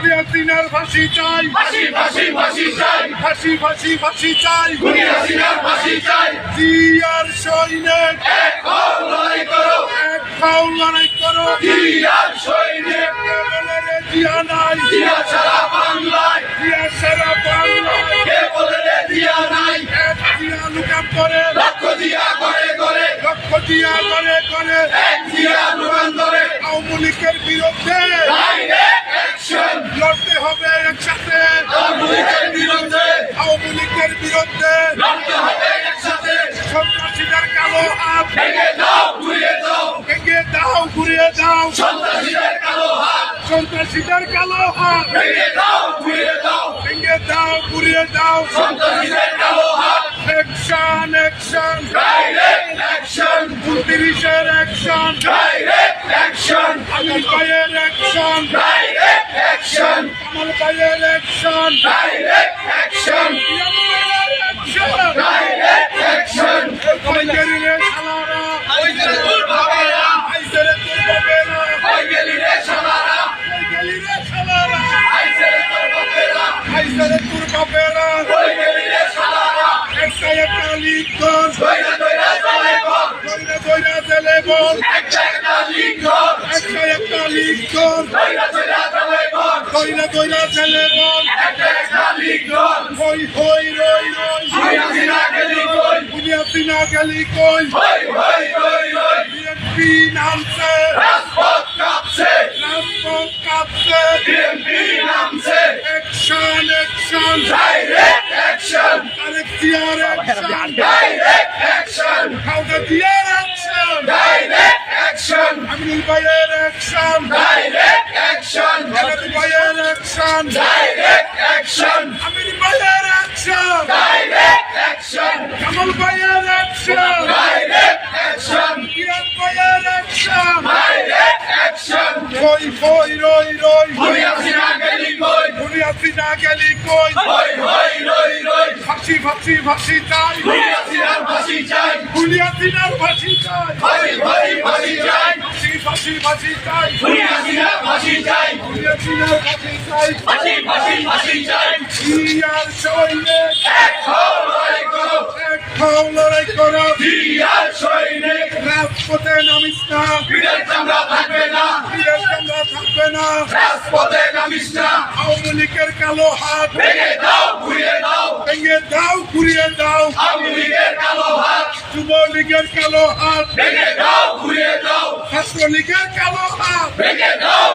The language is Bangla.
হাসিনার ফাঁসি চাই, ফাঁসি ফাঁসি ফাঁসি চাই, ফাঁসি ফাঁসি ফাঁসি চাই, হাসিনার ফাঁসি চাই। জিয়ার সৈনিক এক হও লড়াই করো, এক খাও লড়াই করো, জিয়ার সৈনিক, বলে রে জিয়া নাই, জিয়া ছাড়া বাংলায়, জিয়া সারা বাংলায়, কে বলে রে জিয়া নাই, এক জিয়া লুকাম করে, লক্ষ জিয়া করে করে, লক্ষ জিয়া করে করে, এক জিয়া রূপান্তরে, আওয়ামী লীগের বিরুদ্ধে ডাইরেক্ট অ্যাকশন, লড়তে হবে একসাথে, আওয়ামী লীগের বিরুদ্ধে আওয়ামী লীগের বিরুদ্ধে লড়তে হবে একসাথে, সন্ত্রাসীদের কালো হাত ভেঙে দাও ঘুরিয়ে দাও, ভেঙে দাও ঘুরিয়ে দাও, সন্ত্রাসীদের কালো হাত, সন্ত্রাসীদের কালো হাত ভেঙে দাও ঘুরিয়ে দাও, ভেঙে দাও ঘুরিয়ে দাও, সন্ত্রাসীদের কালো হাত, অ্যাকশন অ্যাকশন, ডাইরেক্ট অ্যাকশন, 29-এর অ্যাকশন, ডাইরেক্ট অ্যাকশন, আমির ভাইয়ের অ্যাকশন, ডাইরেক্ট অ্যাকশন, কামাল ভাইয়ের action, direct action, action, direct action, ওই গেলি রে শালারা, ওই যে তোর বাবারা, আইসে রে তোর বাপেরা, ওই গেলি রে শালারা, ওই গেলি রে শালারা, আইছে রে তোর বাপেরা, আইসে রে তোর বাপেরা, ওই গেলি রে শালারা, একটা একটা লিগ কর, দইরা দইরা চলে কর, দইরা দইরা জেলে বল, একটা একটা লিগ কর, একটা একটা লিগ কর, দইরা দইরা চলে কর, দইরা দইরা জেলে বল, একটা একটা লিগ কর, হই হই রই রই, তুই হাসিনা গেলি কই, বুঝিয়াছি না গেলি কই, হই হই হই হই, বিএনপি নামছে, রাজপথ কাঁপছে, রাজপথ কাঁপছে, বিএনপি নামছে, অ্যাকশন অ্যাকশন, ডাইরেক্ট অ্যাকশন, আরেক জিয়ার অ্যাকশন, ডাইরেক্ট অ্যাকশন, খাওয়া জিয়ার অ্যাকশন, ডাইরেক্ট অ্যাকশন, আমিনুল ভাইয়ের অ্যাকশন, ডাইরেক্ট অ্যাকশন, আমিনুল ভাইয়ের অ্যাকশন, ডাইরেক্ট অ্যাকশন, আমিনুল ভাইয়ের অ্যাকশন, ডাইরেক্ট অ্যাকশন, কামাল ভাইয়ের অ্যাকশন, ডাইরেক্ট অ্যাকশন, কিরণ ভাইয়ের অ্যাকশন, ডাইরেক্ট অ্যাকশন, কই কই রই রই, তুই হাসিনা গেলি কই, বুঝিয়াছি না গেলি কই, হই হই রই রই, ফাঁসি ফাঁসি ফাঁসি চাই, তুই হাসিনার ফাঁসি চাই, বুঝিয়াছি না ফাঁসি চাই, হই হই ফাঁসি চাই, ফাঁসি ফাঁসি ফাঁসি চাই, তুই হাসিনার ফাঁসি চাই, বুঝিয়াছি না ফাঁসি চাই, ফাঁসি ফাঁসি ফাঁসি চাই, জিয়ার সৈনিক এক হও লড়াই করো, এক খাও লড়াই করো, জিয়ার সৈনিক, রাজপথে নামিস না, বীরের চামড়া থাকবে না, বীরের চামড়া থাকবে না, রাজপথে নামিস না, আওয়ামী লীগের কালো হাত ভেঙে দাও ঘুরিয়ে দাও, ভেঙে দাও ঘুরিয়ে দাও, আওয়ামী লীগের কালো হাত, যুব লীগের কালো হাত, ভেঙে দাও ঘুরিয়ে দাও, ছাত্র লীগের কালো হাত, ভেঙে দাও।